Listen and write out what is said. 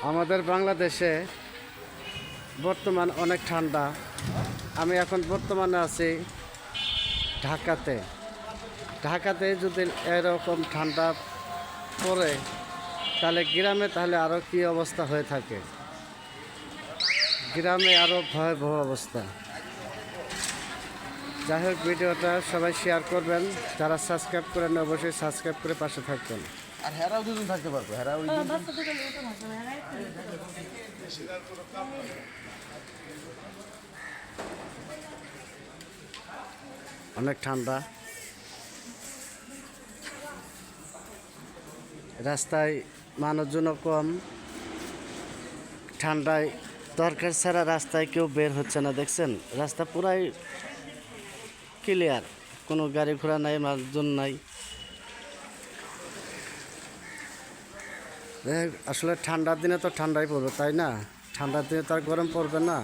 আমাদের বাংলাদেশে বর্তমান অনেক ঠান্ডা। আমি এখন বর্তমানে আছি ঢাকাতে। ঢাকাতে যদি এরকম ঠান্ডা পড়ে তাহলে গ্রামে আরও কী অবস্থা হয়ে থাকে। গ্রামে আরও ভয়াবহ অবস্থা। যাই হোক, ভিডিওটা সবাই শেয়ার করবেন। যারা সাবস্ক্রাইব করেন অবশ্যই সাবস্ক্রাইব করে পাশে থাকবেন। আর হেরাও দুজন থাকতে পারবে, হেরা ওই দিন অনেক ঠান্ডা, রাস্তায় মানুষজনও কম। ঠান্ডায় দরকার ছাড়া রাস্তায় কেউ বের হচ্ছে না। দেখছেন, রাস্তা পুরাই ক্লিয়ার, কোনো গাড়ি ঘোড়া নাই, মানুষজন নাই। আসলে ঠান্ডার দিনে তো ঠান্ডাই পড়বে, তাই না? ঠান্ডার দিনে তো আর গরম পড়বে না।